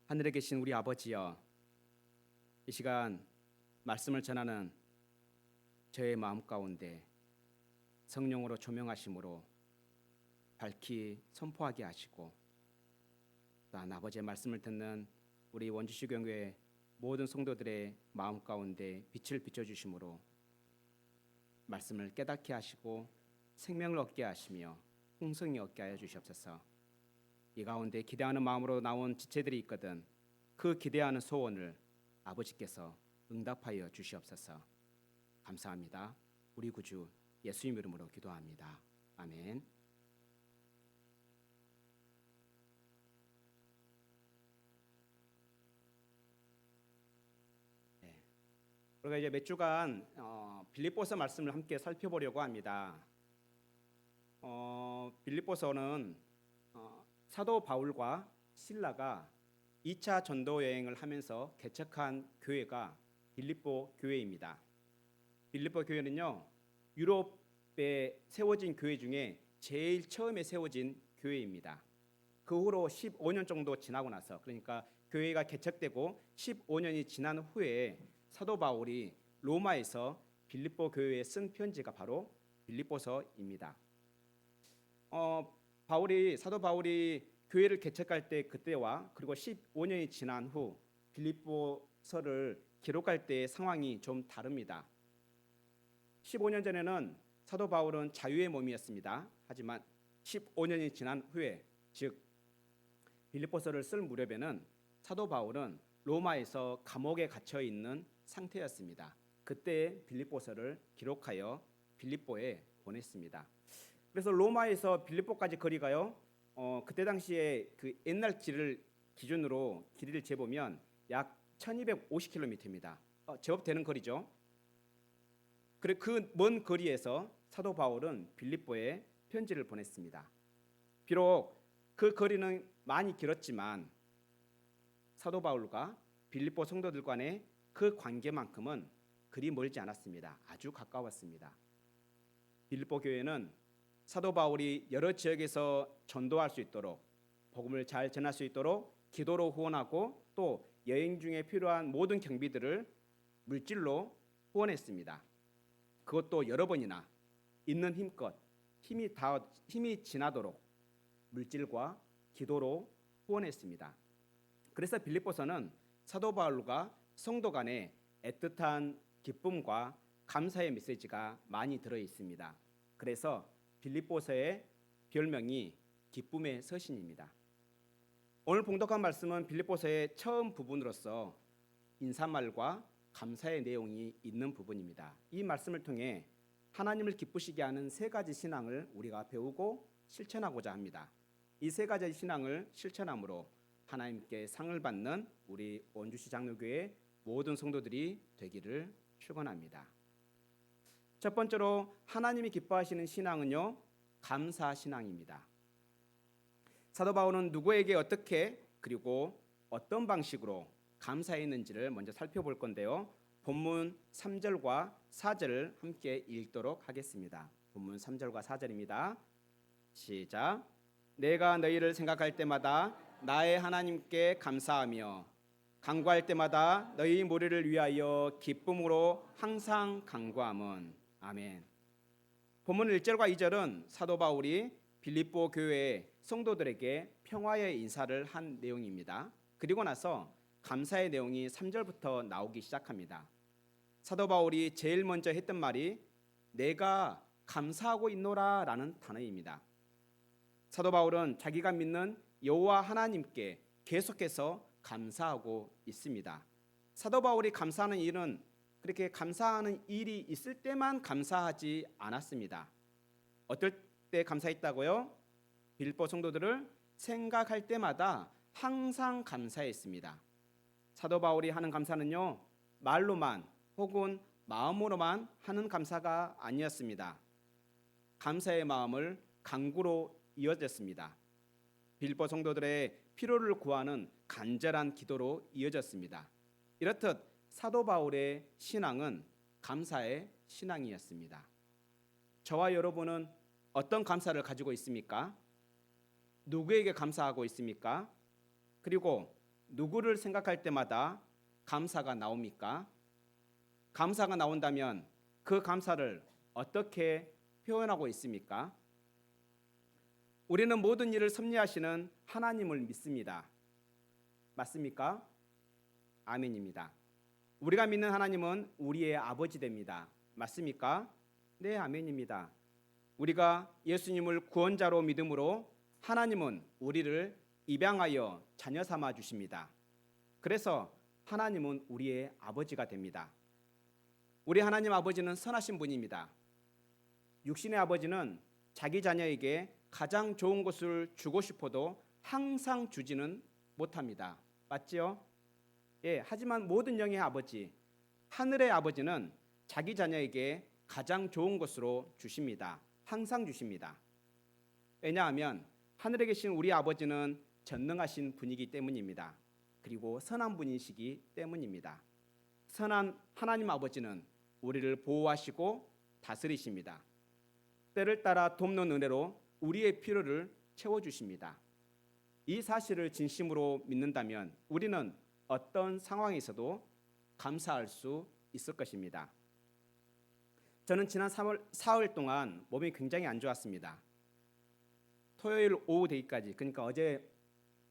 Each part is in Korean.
하늘에 계신 우리 아버지여, 이 시간 말씀을 전하는 저의 마음 가운데 성령으로 조명하심으로 밝히 선포하게 하시고, 또한 아버지의 말씀을 듣는 우리 원주시 교회 모든 성도들의 마음 가운데 빛을 비춰주심으로 말씀을 깨닫게 하시고 생명을 얻게 하시며 홍성이 얻게 하여 주시옵소서. 이 가운데 기대하는 마음으로 나온 지체들이 있거든 그 기대하는 소원을 아버지께서 응답하여 주시옵소서. 감사합니다. 우리 구주 예수님 이름으로 기도합니다. 아멘. 네. 우리가 이제 몇 주간 빌립보서 말씀을 함께 살펴보려고 합니다. 빌립보서는 사도 바울과 실라가 2차 전도 여행을 하면서 개척한 교회가 빌립보 교회입니다. 빌립보 교회는요, 유럽에 세워진 교회 중에 제일 처음에 세워진 교회입니다. 그 후로 15년 정도 지나고 나서, 그러니까 교회가 개척되고 15년이 지난 후에 사도 바울이 로마에서 빌립보 교회에 쓴 편지가 바로 빌립보서입니다. 사도 바울이 교회를 개척할 때 그때와 그리고 15년이 지난 후 빌립보서를 기록할 때의 상황이 좀 다릅니다. 15년 전에는 사도 바울은 자유의 몸이었습니다. 하지만 15년이 지난 후에, 즉 빌립보서를 쓸 무렵에는 사도 바울은 로마에서 감옥에 갇혀 있는 상태였습니다. 그때 빌립보서를 기록하여 빌립보에 보냈습니다. 그래서 로마에서 빌립보까지 거리가요, 그때 당시에 그 옛날 길을 기준으로 길이를 재보면 약 1250km입니다. 제법 되는 거리죠. 그래, 그 먼 거리에서 사도 바울은 빌립보에 편지를 보냈습니다. 비록 그 거리는 많이 길었지만 사도 바울과 빌립보 성도들 간의 그 관계만큼은 그리 멀지 않았습니다. 아주 가까웠습니다. 빌립보 교회는 사도 바울이 여러 지역에서 전도할 수 있도록, 복음을 잘 전할 수 있도록 기도로 후원하고, 또 여행 중에 필요한 모든 경비들을 물질로 후원했습니다. 그것도 여러 번이나 있는 힘껏 힘이 지나도록 물질과 기도로 후원했습니다. 그래서 빌립보서는 사도 바울과 성도 간의 애틋한 기쁨과 감사의 메시지가 많이 들어 있습니다. 그래서 빌립보서의 별명이 기쁨의 서신입니다. 오늘 봉독한 말씀은 빌립보서의 처음 부분으로서 인사말과 감사의 내용이 있는 부분입니다. 이 말씀을 통해 하나님을 기쁘시게 하는 세 가지 신앙을 우리가 배우고 실천하고자 합니다. 이 세 가지 신앙을 실천함으로 하나님께 상을 받는 우리 원주시 장로교회 모든 성도들이 되기를 축원합니다. 첫 번째로 하나님이 기뻐하시는 신앙은요, 감사 신앙입니다. 사도 바울은 누구에게 어떻게 그리고 어떤 방식으로 감사했는지를 먼저 살펴볼 건데요. 본문 3절과 4절을 함께 읽도록 하겠습니다. 본문 3절과 4절입니다. 시작. 내가 너희를 생각할 때마다 나의 하나님께 감사하며 간구할 때마다 너희 무리를 위하여 기쁨으로 항상 간구함은. 아멘. 본문 1절과 2절은 사도 바울이 빌립보 교회의 성도들에게 평화의 인사를 한 내용입니다. 그리고 나서 감사의 내용이 3절부터 나오기 시작합니다. 사도 바울이 제일 먼저 했던 말이 내가 감사하고 있노라 라는 단어입니다. 사도 바울은 자기가 믿는 여호와 하나님께 계속해서 감사하고 있습니다. 사도 바울이 감사하는 일은 그렇게 감사하는 일이 있을 때만 감사하지 않았습니다. 어떨 때 감사했다고요? 빌립보 성도들을 생각할 때마다 항상 감사했습니다. 사도 바울이 하는 감사는요, 말로만 혹은 마음으로만 하는 감사가 아니었습니다. 감사의 마음을 간구로 이어졌습니다. 빌립보 성도들의 필요를 구하는 간절한 기도로 이어졌습니다. 이렇듯 사도 바울의 신앙은 감사의 신앙이었습니다. 저와 여러분은 어떤 감사를 가지고 있습니까? 누구에게 감사하고 있습니까? 그리고 누구를 생각할 때마다 감사가 나옵니까? 감사가 나온다면 그 감사를 어떻게 표현하고 있습니까? 우리는 모든 일을 섭리하시는 하나님을 믿습니다. 맞습니까? 아멘입니다. 우리가 믿는 하나님은 우리의 아버지 됩니다. 맞습니까? 네, 아멘입니다. 우리가 예수님을 구원자로 믿음으로 하나님은 우리를 입양하여 자녀 삼아 주십니다. 그래서 하나님은 우리의 아버지가 됩니다. 우리 하나님 아버지는 선하신 분입니다. 육신의 아버지는 자기 자녀에게 가장 좋은 것을 주고 싶어도 항상 주지는 못합니다. 맞지요? 예, 하지만 모든 영의 아버지, 하늘의 아버지는 자기 자녀에게 가장 좋은 것으로 주십니다. 항상 주십니다. 왜냐하면 하늘에 계신 우리 아버지는 전능하신 분이기 때문입니다. 그리고 선한 분이시기 때문입니다. 선한 하나님 아버지는 우리를 보호하시고 다스리십니다. 때를 따라 돕는 은혜로 우리의 필요를 채워주십니다. 이 사실을 진심으로 믿는다면 우리는 어떤 상황에서도 감사할 수 있을 것입니다. 저는 지난 사흘 동안 몸이 굉장히 안 좋았습니다. 토요일 오후 되기까지, 그러니까 어제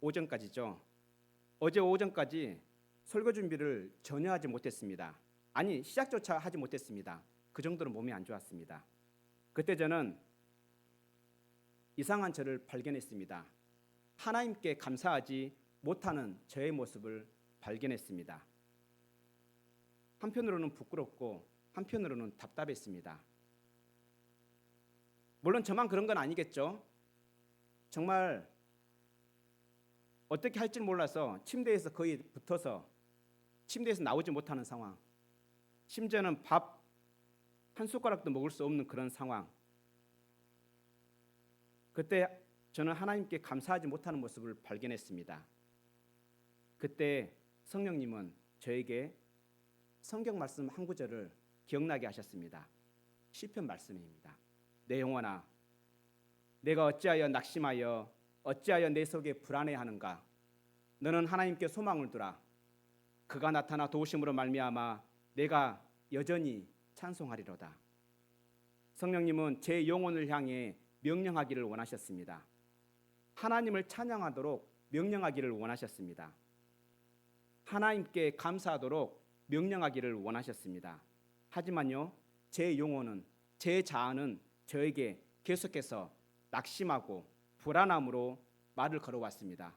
오전까지죠. 어제 오전까지 설교 준비를 전혀 하지 못했습니다. 아니, 시작조차 하지 못했습니다. 그 정도로 몸이 안 좋았습니다. 그때 저는 이상한 저를 발견했습니다. 하나님께 감사하지 못하는 저의 모습을 발견했습니다. 한편으로는 부끄럽고 한편으로는 답답했습니다. 물론 저만 그런 건 아니겠죠. 정말 어떻게 할지 몰라서 침대에서 거의 붙어서 침대에서 나오지 못하는 상황, 심지어는 밥 한 숟가락도 먹을 수 없는 그런 상황. 그때 저는 하나님께 감사하지 못하는 모습을 발견했습니다. 그때 성령님은 저에게 성경 말씀 한 구절을 기억나게 하셨습니다. 시편 말씀입니다. 내 영혼아, 내가 어찌하여 낙심하여 어찌하여 내 속에 불안해하는가? 너는 하나님께 소망을 두라. 그가 나타나 도우심으로 말미암아 내가 여전히 찬송하리로다. 성령님은 제 영혼을 향해 명령하기를 원하셨습니다. 하나님을 찬양하도록 명령하기를 원하셨습니다. 하나님께 감사하도록 명령하기를 원하셨습니다. 하지만요, 제 영혼은, 제 자아는 저에게 계속해서 낙심하고 불안함으로 말을 걸어왔습니다.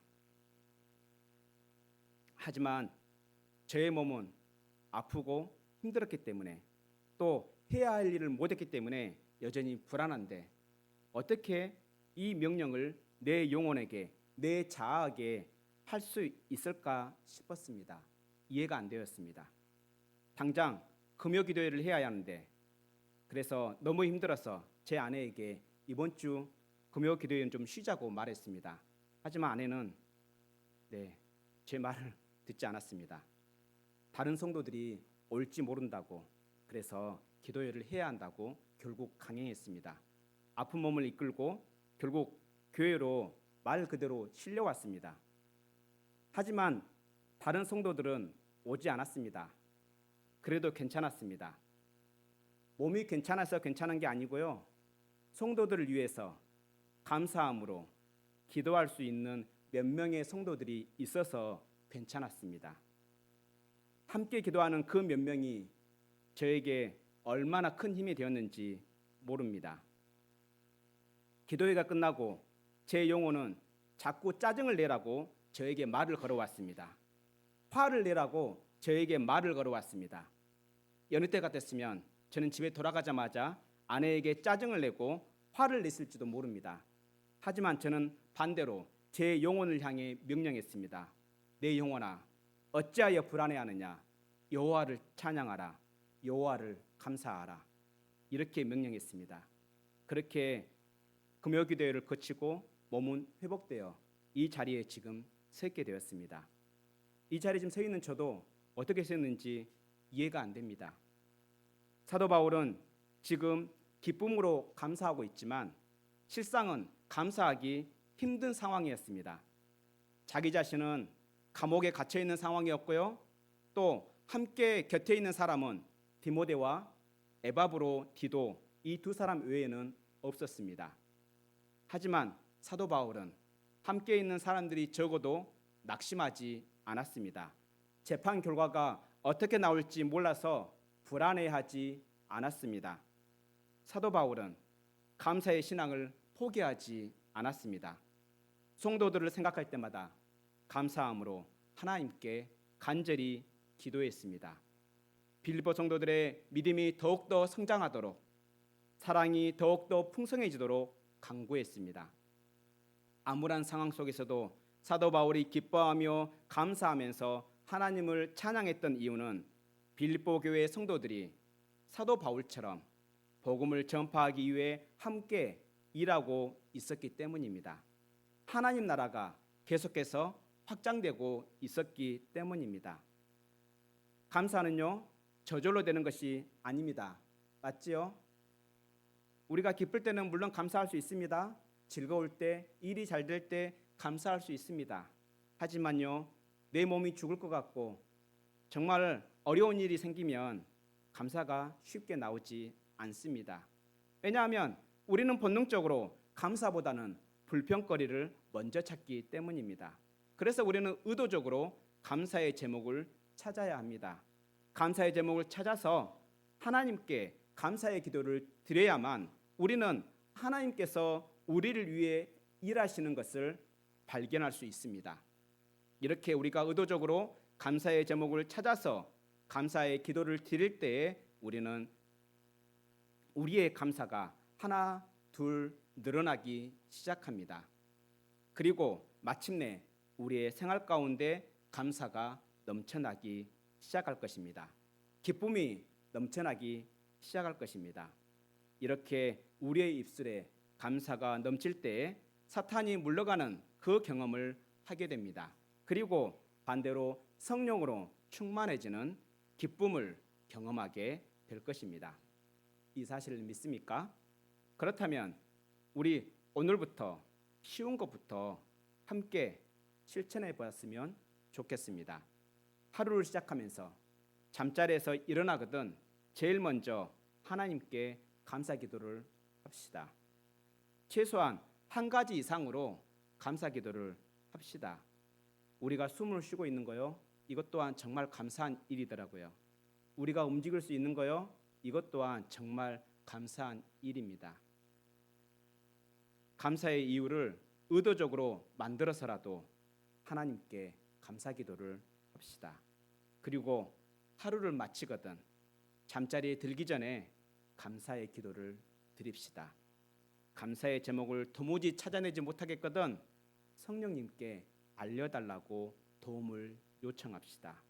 하지만 저의 몸은 아프고 힘들었기 때문에 또 해야 할 일을 못했기 때문에 여전히 불안한데 어떻게 이 명령을 내 영혼에게, 내 자아에게 할 수 있을까 싶었습니다. 이해가 안 되었습니다. 당장 금요 기도회를 해야 하는데 그래서 너무 힘들어서 제 아내에게 이번 주 금요 기도회는 좀 쉬자고 말했습니다. 하지만 아내는 제 말을 듣지 않았습니다. 다른 성도들이 올지 모른다고, 그래서 기도회를 해야 한다고 결국 강행했습니다. 아픈 몸을 이끌고 결국 교회로 말 그대로 실려왔습니다. 하지만 다른 성도들은 오지 않았습니다. 그래도 괜찮았습니다. 몸이 괜찮아서 괜찮은 게 아니고요. 성도들을 위해서 감사함으로 기도할 수 있는 몇 명의 성도들이 있어서 괜찮았습니다. 함께 기도하는 그 몇 명이 저에게 얼마나 큰 힘이 되었는지 모릅니다. 기도회가 끝나고 제 영혼은 자꾸 짜증을 내라고 저에게 말을 걸어왔습니다. 화를 내라고 저에게 말을 걸어왔습니다. 여느 때 같았으면 저는 집에 돌아가자마자 아내에게 짜증을 내고 화를 냈을지도 모릅니다. 하지만 저는 반대로 제 영혼을 향해 명령했습니다. 내 영혼아, 어찌하여 불안해하느냐? 여호와를 찬양하라. 여호와를 감사하라. 이렇게 명령했습니다. 그렇게 금요기도회를 거치고 몸은 회복되어 이 자리에 지금 서 있게 되었습니다. 이 자리에 지금 서 있는 저도 어떻게 섰는지 이해가 안 됩니다. 사도 바울은 지금 기쁨으로 감사하고 있지만 실상은 감사하기 힘든 상황이었습니다. 자기 자신은 감옥에 갇혀 있는 상황이었고요. 또 함께 곁에 있는 사람은 디모데와 에바브로 디도 이 두 사람 외에는 없었습니다. 하지만 사도 바울은 함께 있는 사람들이 적어도 낙심하지 않았습니다. 재판 결과가 어떻게 나올지 몰라서 불안해하지 않았습니다. 사도 바울은 감사의 신앙을 포기하지 않았습니다. 성도들을 생각할 때마다 감사함으로 하나님께 간절히 기도했습니다. 빌립보 성도들의 믿음이 더욱더 성장하도록, 사랑이 더욱더 풍성해지도록 간구했습니다. 암울한 상황 속에서도 사도 바울이 기뻐하며 감사하면서 하나님을 찬양했던 이유는 빌립보 교회의 성도들이 사도 바울처럼 복음을 전파하기 위해 함께 일하고 있었기 때문입니다. 하나님 나라가 계속해서 확장되고 있었기 때문입니다. 감사는요, 저절로 되는 것이 아닙니다. 맞지요? 우리가 기쁠 때는 물론 감사할 수 있습니다. 즐거울 때, 일이 잘 될 때 감사할 수 있습니다. 하지만요, 내 몸이 죽을 것 같고 정말 어려운 일이 생기면 감사가 쉽게 나오지 않습니다. 왜냐하면 우리는 본능적으로 감사보다는 불평거리를 먼저 찾기 때문입니다. 그래서 우리는 의도적으로 감사의 제목을 찾아야 합니다. 감사의 제목을 찾아서 하나님께 감사의 기도를 드려야만 우리는 하나님께서 우리를 위해 일하시는 것을 발견할 수 있습니다. 이렇게 우리가 의도적으로 감사의 제목을 찾아서 감사의 기도를 드릴 때에 우리는 우리의 감사가 하나, 둘 늘어나기 시작합니다. 그리고 마침내 우리의 생활 가운데 감사가 넘쳐나기 시작할 것입니다. 기쁨이 넘쳐나기 시작할 것입니다. 이렇게 우리의 입술에 감사가 넘칠 때에 사탄이 물러가는 그 경험을 하게 됩니다. 그리고 반대로 성령으로 충만해지는 기쁨을 경험하게 될 것입니다. 이 사실을 믿습니까? 그렇다면 우리 오늘부터 쉬운 것부터 함께 실천해 보았으면 좋겠습니다. 하루를 시작하면서 잠자리에서 일어나거든 제일 먼저 하나님께 감사 기도를 합시다. 최소한 한 가지 이상으로 감사 기도를 합시다. 우리가 숨을 쉬고 있는 거요, 이것 또한 정말 감사한 일이더라고요. 우리가 움직일 수 있는 거요, 이것 또한 정말 감사한 일입니다. 감사의 이유를 의도적으로 만들어서라도 하나님께 감사 기도를 합시다. 그리고 하루를 마치거든 잠자리에 들기 전에 감사의 기도를 드립시다. 감사의 제목을 도무지 찾아내지 못하겠거든 성령님께 알려달라고 도움을 요청합시다.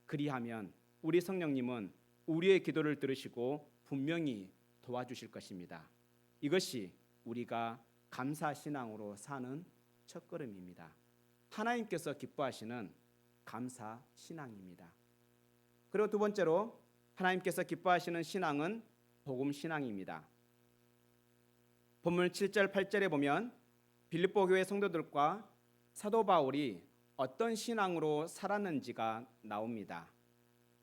그리하면 우리 성령님은 우리의 기도를 들으시고 분명히 도와주실 것입니다. 이것이 우리가 감사신앙으로 사는 첫걸음입니다. 하나님께서 기뻐하시는 감사신앙입니다. 그리고 두 번째로 하나님께서 기뻐하시는 신앙은 복음신앙입니다. 본문 7절 8절에 보면 빌립보 교회 성도들과 사도 바울이 어떤 신앙으로 살았는지가 나옵니다.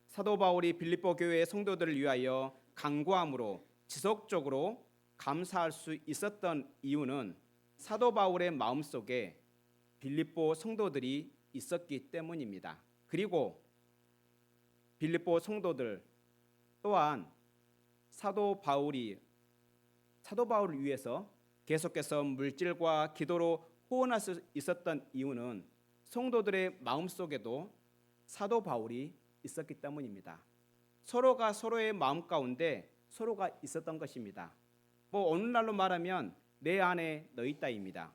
사도 바울이 빌립보 교회의 성도들을 위하여 간구함으로 지속적으로 감사할 수 있었던 이유는 사도 바울의 마음속에 빌립보 성도들이 있었기 때문입니다. 그리고 빌립보 성도들 또한 사도 바울을 위해서 계속해서 물질과 기도로 후원할 수 있었던 이유는 성도들의 마음속에도 사도 바울이 있었기 때문입니다. 서로가 서로의 마음 가운데 서로가 있었던 것입니다. 오늘날로 말하면 내 안에 너 있다입니다.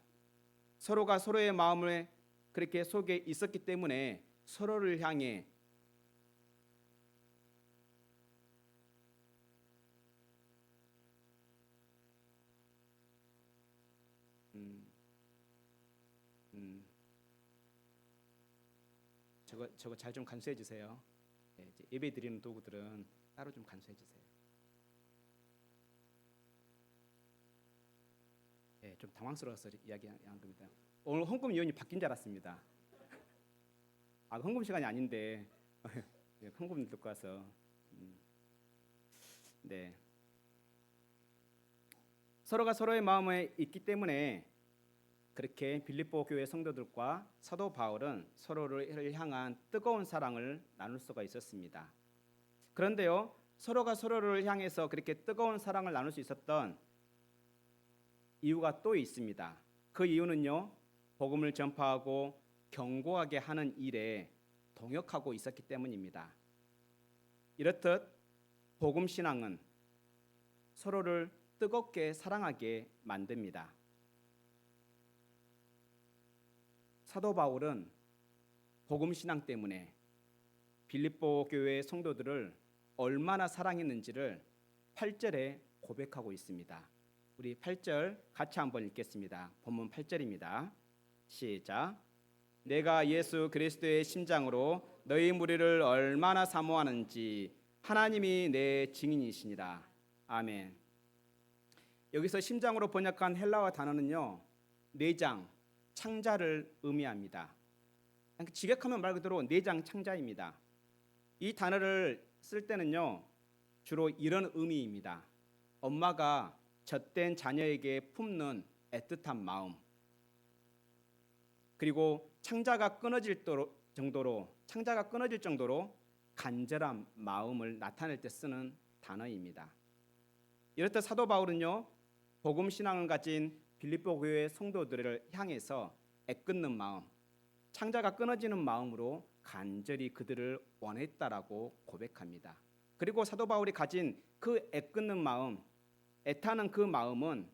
서로가 서로의 마음을 그렇게 속에 있었기 때문에 서로를 향해 저거 잘 좀 간수해 주세요. 예배 드리는 도구들은 따로 좀 간수해 주세요. 좀 당황스러워서 이야기한 겁니다. 오늘 헌금 위원이 바뀐 줄 알았습니다. 헌금 시간이 아닌데 헌금 듣고 와서 네. 서로가 서로의 마음에 있기 때문에 그렇게 빌립보 교회 성도들과 사도 바울은 서로를 향한 뜨거운 사랑을 나눌 수가 있었습니다. 그런데요, 서로가 서로를 향해서 그렇게 뜨거운 사랑을 나눌 수 있었던 이유가 또 있습니다. 그 이유는요, 복음을 전파하고 경고하게 하는 일에 동역하고 있었기 때문입니다. 이렇듯 복음 신앙은 서로를 뜨겁게 사랑하게 만듭니다. 사도 바울은 복음 신앙 때문에 빌립보 교회 성도들을 얼마나 사랑했는지를 8절에 고백하고 있습니다. 우리 8절 같이 한번 읽겠습니다. 본문 8절입니다. 시작. 내가 예수 그리스도의 심장으로 너희 무리를 얼마나 사모하는지 하나님이 내 증인이시니라. 아멘. 여기서 심장으로 번역한 헬라어 단어는요, 내장, 창자를 의미합니다. 직역하면 말 그대로 내장 창자입니다. 이 단어를 쓸 때는요, 주로 이런 의미입니다. 엄마가 젖된 자녀에게 품는 애틋한 마음, 그리고 창자가 끊어질 정도로 간절한 마음을 나타낼 때 쓰는 단어입니다. 이렇듯 사도 바울은요, 복음 신앙을 가진 빌립보 교회 성도들을 향해서 애끓는 마음, 창자가 끊어지는 마음으로 간절히 그들을 원했다라고 고백합니다. 그리고 사도 바울이 가진 그 애끓는 마음, 애타는 그 마음은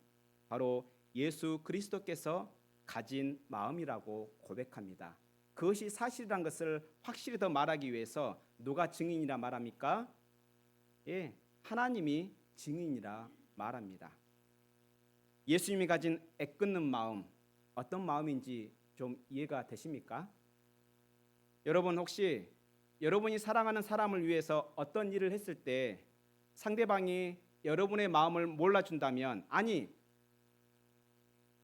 바로 예수 그리스도께서 가진 마음이라고 고백합니다. 그것이 사실이란 것을 확실히 더 말하기 위해서 누가 증인이라 말합니까? 예, 하나님이 증인이라 말합니다. 예수님이 가진 애끓는 마음, 어떤 마음인지 좀 이해가 되십니까? 여러분, 혹시 여러분이 사랑하는 사람을 위해서 어떤 일을 했을 때 상대방이 여러분의 마음을 몰라준다면, 아니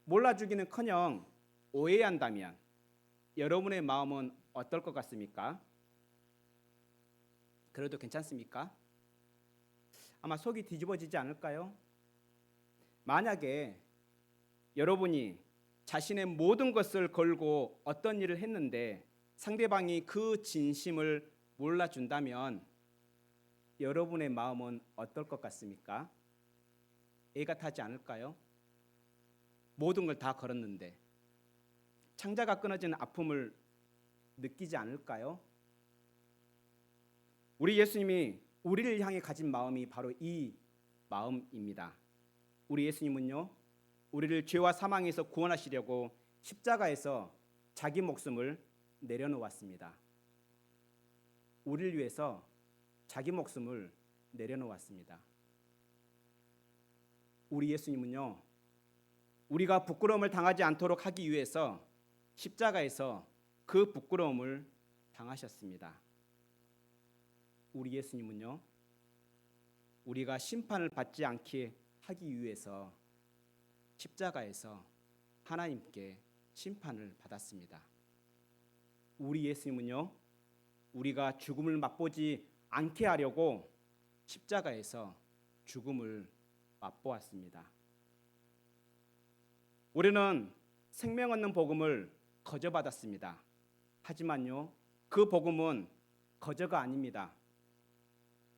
몰라주기는커녕 오해한다면 여러분의 마음은 어떨 것 같습니까? 그래도 괜찮습니까? 아마 속이 뒤집어지지 않을까요? 만약에 여러분이 자신의 모든 것을 걸고 어떤 일을 했는데 상대방이 그 진심을 몰라준다면 여러분의 마음은 어떨 것 같습니까? 애가 타지 않을까요? 모든 걸 다 걸었는데 창자가 끊어지는 아픔을 느끼지 않을까요? 우리 예수님이 우리를 향해 가진 마음이 바로 이 마음입니다. 우리 예수님은요, 우리를 죄와 사망에서 구원하시려고 십자가에서 자기 목숨을 내려놓았습니다. 우리를 위해서 자기 목숨을 내려놓았습니다. 우리 예수님은요, 우리가 부끄러움을 당하지 않도록 하기 위해서 십자가에서 그 부끄러움을 당하셨습니다. 우리 예수님은요, 우리가 심판을 받지 않게 하기 위해서 십자가에서 하나님께 심판을 받았습니다. 우리 예수님은요, 우리가 죽음을 맛보지 않게 하려고 십자가에서 죽음을 맛보았습니다. 우리는 생명 얻는 복음을 거저받았습니다. 하지만요, 그 복음은 거저가 아닙니다.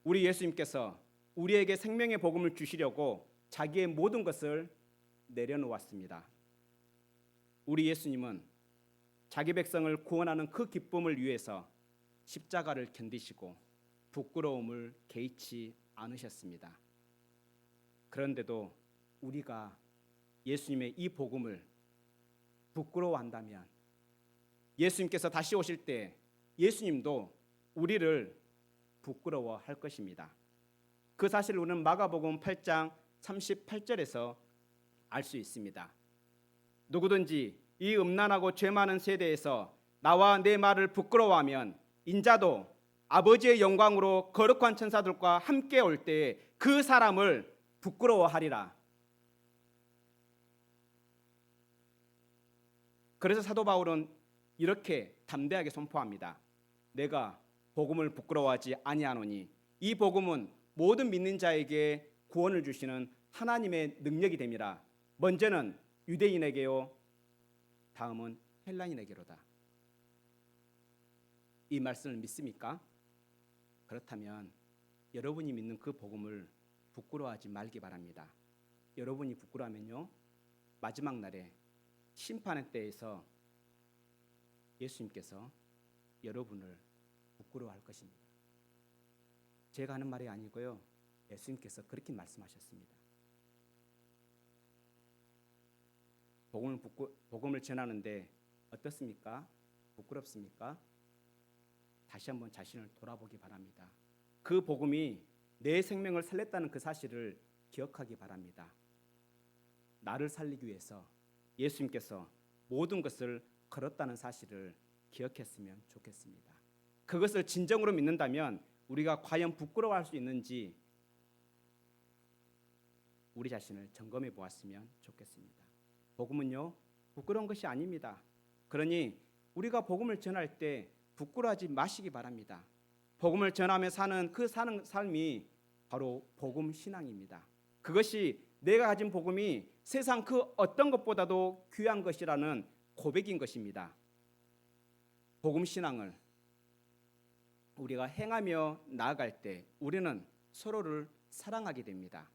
우리 예수님께서 우리에게 생명의 복음을 주시려고 자기의 모든 것을 내려놓았습니다. 우리 예수님은 자기 백성을 구원하는 그 기쁨을 위해서 십자가를 견디시고 부끄러움을 개의치 않으셨습니다. 그런데도 우리가 예수님의 이 복음을 부끄러워한다면 예수님께서 다시 오실 때 예수님도 우리를 부끄러워할 것입니다. 그 사실을 우리는 마가복음 8장 38절에서 알 수 있습니다. 누구든지 이 음란하고 죄 많은 세대에서 나와 내 말을 부끄러워하면 인자도 아버지의 영광으로 거룩한 천사들과 함께 올 때에 그 사람을 부끄러워하리라. 그래서 사도 바울은 이렇게 담대하게 선포합니다. 내가 복음을 부끄러워하지 아니하노니 이 복음은 모든 믿는 자에게 구원을 주시는 하나님의 능력이 됨이라. 먼저는 유대인에게요, 다음은 헬라인에게로다. 이 말씀을 믿습니까? 그렇다면 여러분이 믿는 그 복음을 부끄러워하지 말기 바랍니다. 여러분이 부끄러워하면요, 마지막 날에 심판의 때에서 예수님께서 여러분을 부끄러워할 것입니다. 제가 하는 말이 아니고요, 예수님께서 그렇게 말씀하셨습니다. 복음을 전하는데 어떻습니까? 부끄럽습니까? 다시 한번 자신을 돌아보기 바랍니다. 그 복음이 내 생명을 살렸다는 그 사실을 기억하기 바랍니다. 나를 살리기 위해서 예수님께서 모든 것을 걸었다는 사실을 기억했으면 좋겠습니다. 그것을 진정으로 믿는다면 우리가 과연 부끄러워할 수 있는지 우리 자신을 점검해 보았으면 좋겠습니다. 복음은요, 부끄러운 것이 아닙니다. 그러니 우리가 복음을 전할 때 부끄러워하지 마시기 바랍니다. 복음을 전하며 사는 삶이 바로 복음 신앙입니다. 그것이 내가 가진 복음이 세상 그 어떤 것보다도 귀한 것이라는 고백인 것입니다. 복음 신앙을 우리가 행하며 나아갈 때 우리는 서로를 사랑하게 됩니다.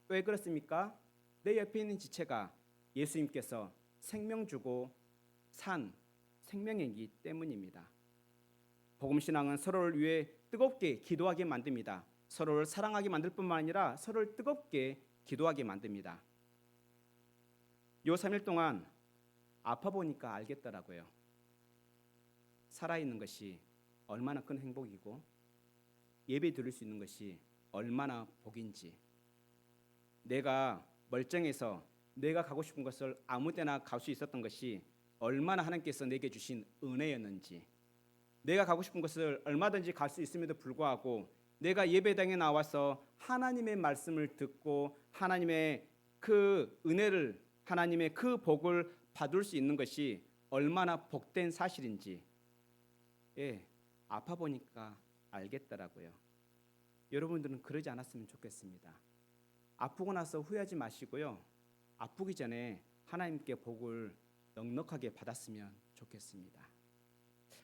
왜 그렇습니까? 내 옆에 있는 지체가 예수님께서 생명 주고 산 생명이기 때문입니다. 복음 신앙은 서로를 위해 뜨겁게 기도하게 만듭니다. 서로를 사랑하게 만들 뿐만 아니라 서로를 뜨겁게 기도하게 만듭니다. 요 3일 동안 아파 보니까 알겠더라고요. 살아있는 것이 얼마나 큰 행복이고 예배 드릴 수 있는 것이 얼마나 복인지, 내가 멀쩡해서 내가 가고 싶은 것을 아무 데나 갈 수 있었던 것이 얼마나 하나님께서 내게 주신 은혜였는지, 내가 가고 싶은 것을 얼마든지 갈 수 있음에도 불구하고 내가 예배당에 나와서 하나님의 말씀을 듣고 하나님의 그 은혜를, 하나님의 그 복을 받을 수 있는 것이 얼마나 복된 사실인지, 아파 보니까 알겠더라고요. 여러분들은 그러지 않았으면 좋겠습니다. 아프고 나서 후회하지 마시고요, 아프기 전에 하나님께 복을 넉넉하게 받았으면 좋겠습니다.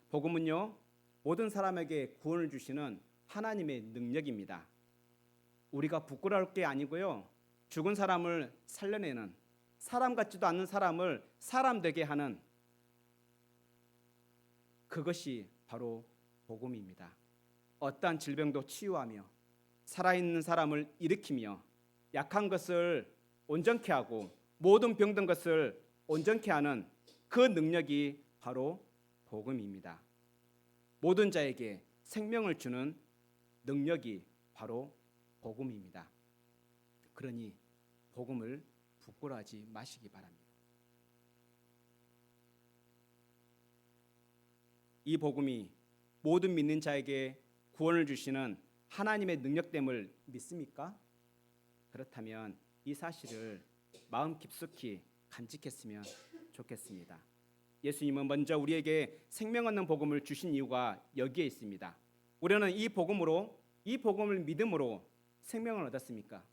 복음은요, 모든 사람에게 구원을 주시는 하나님의 능력입니다. 우리가 부끄러울 게 아니고요, 죽은 사람을 살려내는, 사람 같지도 않는 사람을 사람 되게 하는, 그것이 바로 복음입니다. 어떠한 질병도 치유하며 살아있는 사람을 일으키며 약한 것을 온전케 하고 모든 병든 것을 온전케 하는 그 능력이 바로 복음입니다. 모든 자에게 생명을 주는 능력이 바로 복음입니다. 그러니 복음을 부끄러워하지 마시기 바랍니다. 이 복음이 모든 믿는 자에게 구원을 주시는 하나님의 능력됨을 믿습니까? 그렇다면 이 사실을 마음 깊숙이 간직했으면 좋겠습니다. 예수님은 먼저 우리에게 생명 얻는 복음을 주신 이유가 여기에 있습니다. 우리는 이 복음을 믿음으로 생명을 얻었습니까?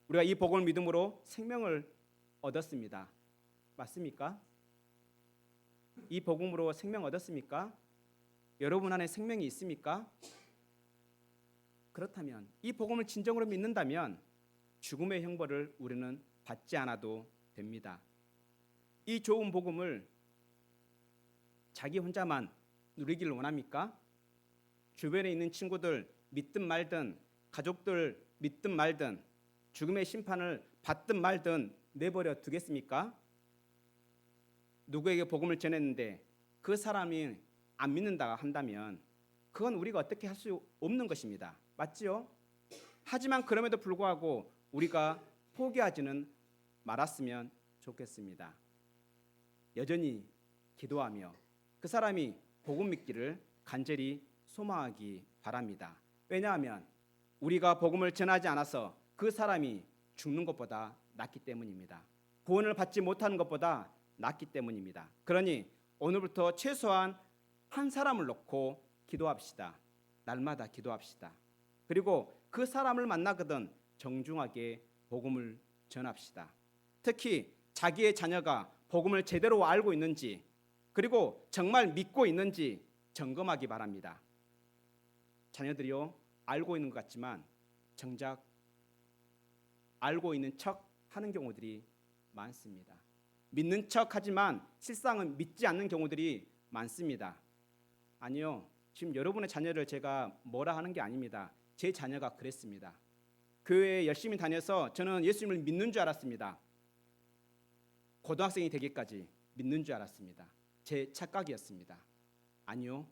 우리가 이 복음을 믿음으로 생명을 얻었습니다. 맞습니까? 이 복음으로 생명 얻었습니까? 여러분 안에 생명이 있습니까? 그렇다면 이 복음을 진정으로 믿는다면 죽음의 형벌을 우리는 받지 않아도 됩니다. 이 좋은 복음을 자기 혼자만 누리기를 원합니까? 주변에 있는 친구들 믿든 말든, 가족들 믿든 말든, 죽음의 심판을 받든 말든 내버려 두겠습니까? 누구에게 복음을 전했는데 그 사람이 안 믿는다 한다면 그건 우리가 어떻게 할 수 없는 것입니다. 맞지요? 하지만 그럼에도 불구하고 우리가 포기하지는 말았으면 좋겠습니다. 여전히 기도하며 그 사람이 복음 믿기를 간절히 소망하기 바랍니다. 왜냐하면 우리가 복음을 전하지 않아서 그 사람이 죽는 것보다 낫기 때문입니다. 구원을 받지 못하는 것보다 낫기 때문입니다. 그러니 오늘부터 최소한 한 사람을 놓고 기도합시다. 날마다 기도합시다. 그리고 그 사람을 만나거든 정중하게 복음을 전합시다. 특히 자기의 자녀가 복음을 제대로 알고 있는지, 그리고 정말 믿고 있는지 점검하기 바랍니다. 자녀들이요, 알고 있는 것 같지만 정작 알고 있는 척 하는 경우들이 많습니다. 믿는 척 하지만 실상은 믿지 않는 경우들이 많습니다. 아니요, 지금 여러분의 자녀를 제가 뭐라 하는 게 아닙니다. 제 자녀가 그랬습니다. 교회에 열심히 다녀서 저는 예수님을 믿는 줄 알았습니다. 고등학생이 되기까지 믿는 줄 알았습니다. 제 착각이었습니다. 아니요,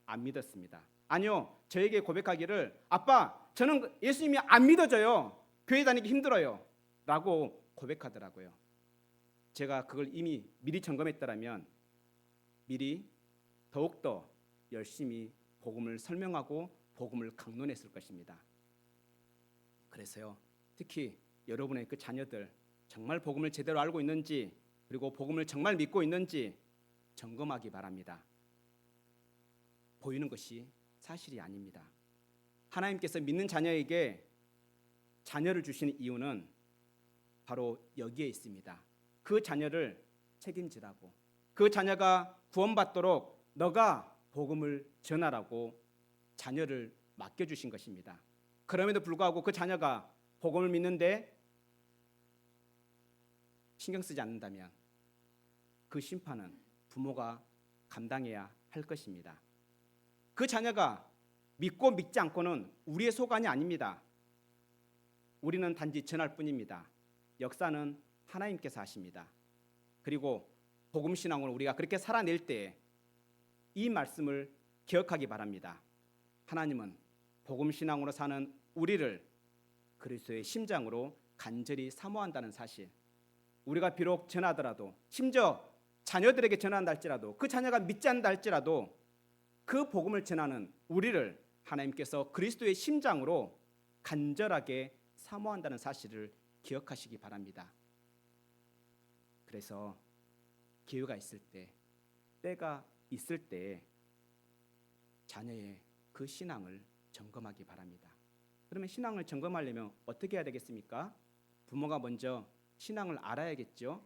안 믿었습니다. 아니요, 저에게 고백하기를 아빠, 저는 예수님이 안 믿어져요. 교회 다니기 힘들어요. 라고 고백하더라고요. 제가 그걸 이미 미리 점검했더라면 미리 더욱더 열심히 복음을 설명하고 복음을 강론했을 것입니다. 그래서요, 특히 여러분의 그 자녀들 정말 복음을 제대로 알고 있는지, 그리고 복음을 정말 믿고 있는지 점검하기 바랍니다. 보이는 것이 사실이 아닙니다. 하나님께서 믿는 자녀에게 자녀를 주시는 이유는 바로 여기에 있습니다. 그 자녀를 책임지라고, 그 자녀가 구원받도록 너가 복음을 전하라고 자녀를 맡겨주신 것입니다. 그럼에도 불구하고 그 자녀가 복음을 믿는데 신경 쓰지 않는다면 그 심판은 부모가 감당해야 할 것입니다. 그 자녀가 믿고 믿지 않고는 우리의 소관이 아닙니다. 우리는 단지 전할 뿐입니다. 역사는 하나님께서 하십니다. 그리고 복음 신앙으로 우리가 그렇게 살아낼 때 이 말씀을 기억하기 바랍니다. 하나님은 복음 신앙으로 사는 우리를 그리스도의 심장으로 간절히 사모한다는 사실, 우리가 비록 전하더라도, 심지어 자녀들에게 전한다 할지라도, 그 자녀가 믿지 않는다 할지라도 그 복음을 전하는 우리를 하나님께서 그리스도의 심장으로 간절하게 사모한다는 사실을 기억하시기 바랍니다. 그래서 기회가 있을 때, 때가 있을 때 자녀의 그 신앙을 점검하기 바랍니다. 그러면 신앙을 점검하려면 어떻게 해야 되겠습니까? 부모가 먼저 신앙을 알아야겠죠.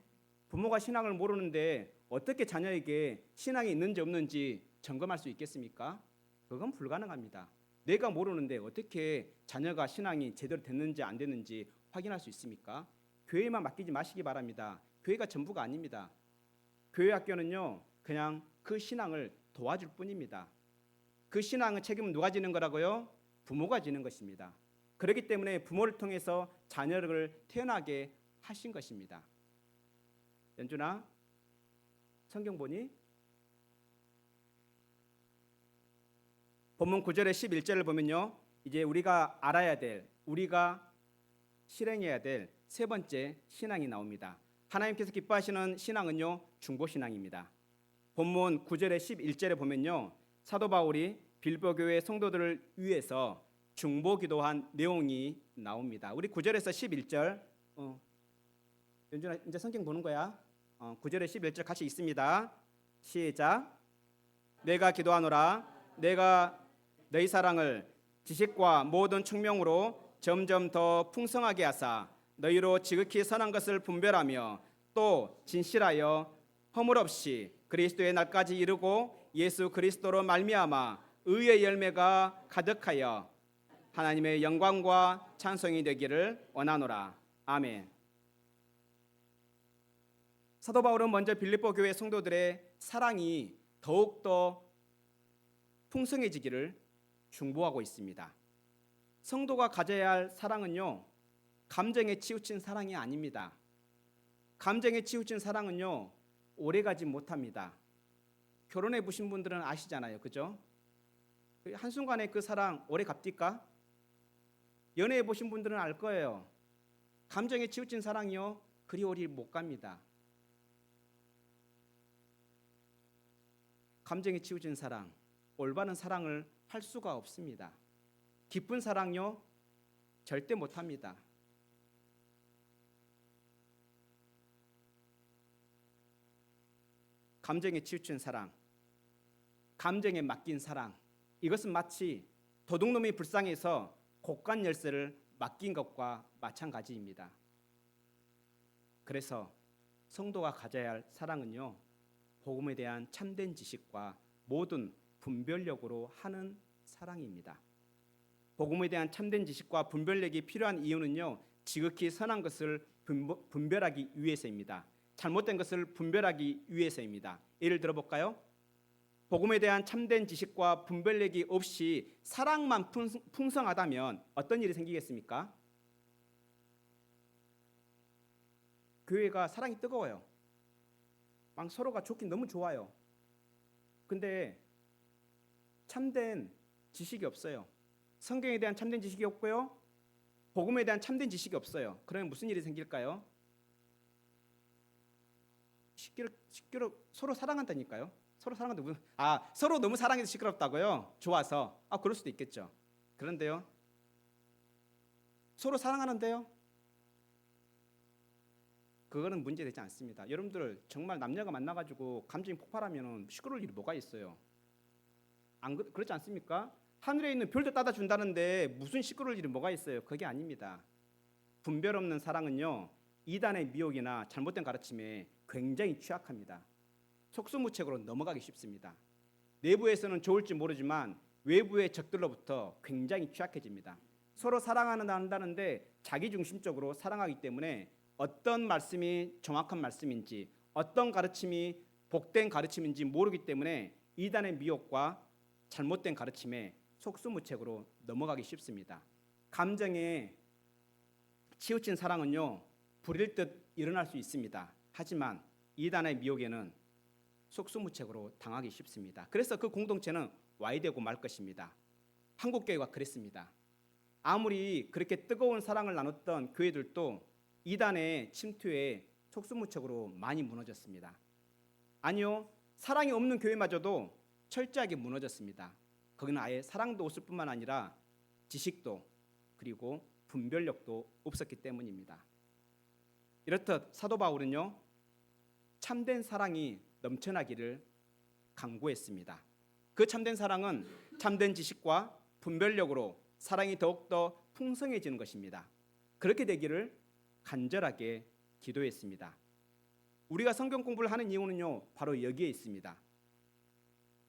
부모가 신앙을 모르는데 어떻게 자녀에게 신앙이 있는지 없는지 점검할 수 있겠습니까? 그건 불가능합니다. 내가 모르는데 어떻게 자녀가 신앙이 제대로 됐는지 안 됐는지 확인할 수 있습니까? 교회만 맡기지 마시기 바랍니다. 교회가 전부가 아닙니다. 교회 학교는요, 그냥 그 신앙을 도와줄 뿐입니다. 그 신앙의 책임은 누가 지는 거라고요? 부모가 지는 것입니다. 그렇기 때문에 부모를 통해서 자녀를 태어나게 하신 것입니다. 연준아, 성경 보니? 본문 9절의 11절을 보면요, 이제 우리가 알아야 될, 우리가 실행해야 될 세 번째 신앙이 나옵니다. 하나님께서 기뻐하시는 신앙은요, 중보신앙입니다. 본문 9절의 11절에 보면요, 사도 바울이 빌보 교회 성도들을 위해서 중보기도한 내용이 나옵니다. 우리 9절에서 11절, 연준아 이제 성경 보는 거야. 9절에 11절 같이 있습니다. 시작. 내가 기도하노라. 내가 너희 사랑을 지식과 모든 총명으로 점점 더 풍성하게 하사 너희로 지극히 선한 것을 분별하며 또 진실하여 허물 없이 그리스도의 날까지 이르고 예수 그리스도로 말미암아 의의 열매가 가득하여 하나님의 영광과 찬송이 되기를 원하노라. 아멘. 사도 바울은 먼저 빌립보 교회 성도들의 사랑이 더욱더 풍성해지기를 중보하고 있습니다. 성도가 가져야 할 사랑은요, 감정에 치우친 사랑이 아닙니다. 감정에 치우친 사랑은요, 오래가지 못합니다. 결혼해 보신 분들은 아시잖아요, 그죠? 한순간에 그 사랑 오래 갑니까? 연애해 보신 분들은 알 거예요. 감정에 치우친 사랑이요, 그리 오래 못 갑니다. 감정에 치우친 사랑, 올바른 사랑을 할 수가 없습니다. 기쁜 사랑요, 절대 못합니다. 감정에 치우친 사랑, 감정에 맡긴 사랑, 이것은 마치 도둑놈이 불쌍해서 곳간 열쇠를 맡긴 것과 마찬가지입니다. 그래서 성도가 가져야 할 사랑은요, 복음에 대한 참된 지식과 모든 분별력으로 하는 사랑입니다. 복음에 대한 참된 지식과 분별력이 필요한 이유는요, 지극히 선한 것을 분별하기 위해서입니다. 잘못된 것을 분별하기 위해서입니다. 예를 들어볼까요? 복음에 대한 참된 지식과 분별력이 없이 사랑만 풍성하다면 어떤 일이 생기겠습니까? 교회가 사랑이 뜨거워요. 막 서로가 좋긴 너무 좋아요. 근데 참된 지식이 없어요. 성경에 대한 참된 지식이 없고요, 복음에 대한 참된 지식이 없어요. 그러면 무슨 일이 생길까요? 시끄러 서로 사랑한다니까요. 서로 사랑한다. 서로 너무 사랑해서 시끄럽다고요? 좋아서. 그럴 수도 있겠죠. 그런데요, 서로 사랑하는데요, 그거는 문제되지 않습니다. 여러분들 정말 남녀가 만나가지고 감정이 폭발하면 시끄러울 일이 뭐가 있어요? 그렇지 않습니까? 하늘에 있는 별도 따다 준다는데 무슨 시끄러울 일이 뭐가 있어요? 그게 아닙니다. 분별 없는 사랑은요, 이단의 미혹이나 잘못된 가르침에 굉장히 취약합니다. 속수무책으로 넘어가기 쉽습니다. 내부에서는 좋을지 모르지만 외부의 적들로부터 굉장히 취약해집니다. 서로 사랑한다는데 자기중심적으로 사랑하기 때문에 어떤 말씀이 정확한 말씀인지, 어떤 가르침이 복된 가르침인지 모르기 때문에 이단의 미혹과 잘못된 가르침에 속수무책으로 넘어가기 쉽습니다. 감정에 치우친 사랑은요, 불일 듯 일어날 수 있습니다. 하지만 이단의 미혹에는 속수무책으로 당하기 쉽습니다. 그래서 그 공동체는 와해되고 말 것입니다. 한국교회가 그랬습니다. 아무리 그렇게 뜨거운 사랑을 나눴던 교회들도 이단의 침투에 속수무책으로 많이 무너졌습니다. 아니요, 사랑이 없는 교회마저도 철저하게 무너졌습니다. 거기는 아예 사랑도 없을 뿐만 아니라 지식도 그리고 분별력도 없었기 때문입니다. 이렇듯 사도 바울은요, 참된 사랑이 넘쳐나기를 간구했습니다. 그 참된 사랑은 참된 지식과 분별력으로 사랑이 더욱더 풍성해지는 것입니다. 그렇게 되기를 간절하게 기도했습니다. 우리가 성경 공부를 하는 이유는요, 바로 여기에 있습니다.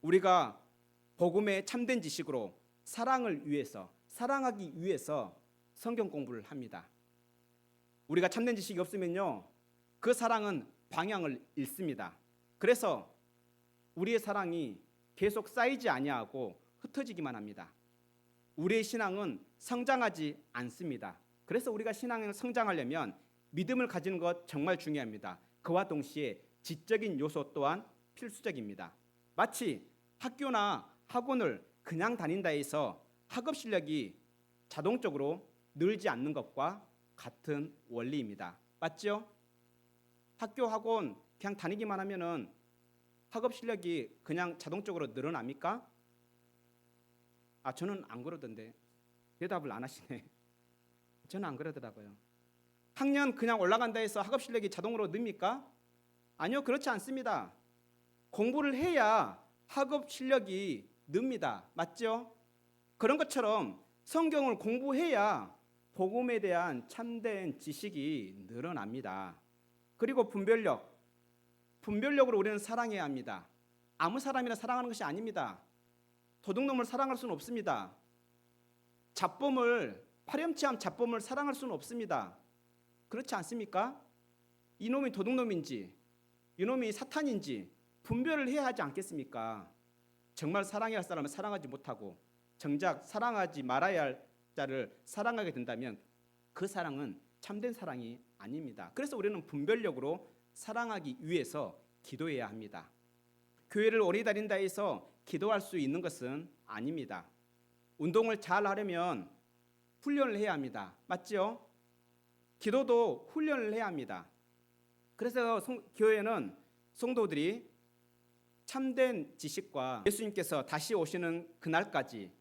우리가 복음의 참된 지식으로 사랑하기 위해서 성경 공부를 합니다. 우리가 참된 지식이 없으면요, 그 사랑은 방향을 잃습니다. 그래서 우리의 사랑이 계속 쌓이지 아니하고 흩어지기만 합니다. 우리의 신앙은 성장하지 않습니다. 그래서 우리가 신앙을 성장하려면 믿음을 가지는 것 정말 중요합니다. 그와 동시에 지적인 요소 또한 필수적입니다. 마치 학교나 학원을 그냥 다닌다 해서 학업 실력이 자동적으로 늘지 않는 것과 같은 원리입니다. 맞죠? 학교, 학원 그냥 다니기만 하면은 학업 실력이 그냥 자동적으로 늘어납니까? 저는 안 그러던데. 대답을 안 하시네. 저는 안 그러더라고요. 학년 그냥 올라간다 해서 학업 실력이 자동으로 늡니까? 아니요, 그렇지 않습니다. 공부를 해야 학업 실력이 늡니다. 맞죠? 그런 것처럼 성경을 공부해야 복음에 대한 참된 지식이 늘어납니다. 그리고 분별력으로 우리는 사랑해야 합니다. 아무 사람이나 사랑하는 것이 아닙니다. 도둑놈을 사랑할 수는 없습니다. 파렴치한 잡범을 사랑할 수는 없습니다. 그렇지 않습니까? 이놈이 도둑놈인지 이놈이 사탄인지 분별을 해야 하지 않겠습니까? 정말 사랑해야 할 사람을 사랑하지 못하고 정작 사랑하지 말아야 할 자를 사랑하게 된다면 그 사랑은 참된 사랑이 아닙니다. 그래서 우리는 분별력으로 사랑하기 위해서 기도해야 합니다. 교회를 오래 다닌다 해서 기도할 수 있는 것은 아닙니다. 운동을 잘 하려면 훈련을 해야 합니다. 맞죠? 기도도 훈련을 해야 합니다. 그래서 교회는 성도들이 참된 지식과 예수님께서 다시 오시는 그날까지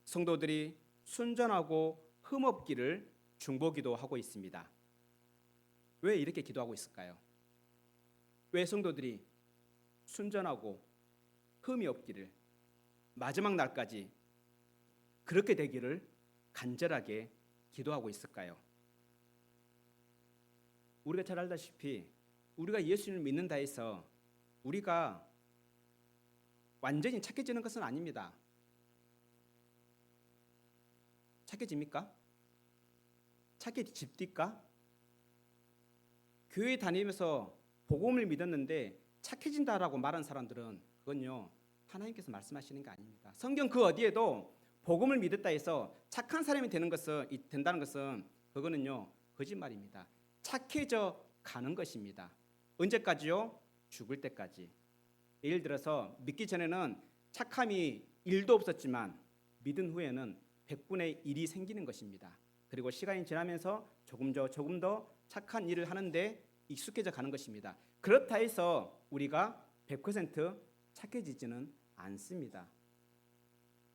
성도들이 순전하고 흠없기를 중보기도하고 있습니다. 왜 이렇게 기도하고 있을까요? 왜 성도들이 순전하고 흠이 없기를, 마지막 날까지 그렇게 되기를 간절하게 기도하고 있을까요? 우리가 잘 알다시피 우리가 예수님을 믿는다 해서 우리가 완전히 착해지는 것은 아닙니다. 착해집니까? 착해집니까? 교회 다니면서 복음을 믿었는데 착해진다라고 말한 사람들은 그건요, 하나님께서 말씀하시는 게 아닙니다. 성경 그 어디에도 복음을 믿었다 해서 착한 사람이 된다는 것은 그거는요, 거짓말입니다. 착해져 가는 것입니다. 언제까지요? 죽을 때까지. 예를 들어서 믿기 전에는 착함이 1도 없었지만 믿은 후에는 100분의 1이 생기는 것입니다. 그리고 시간이 지나면서 조금 더 착한 일을 하는데 익숙해져 가는 것입니다. 그렇다 해서 우리가 100% 착해지지는 않습니다.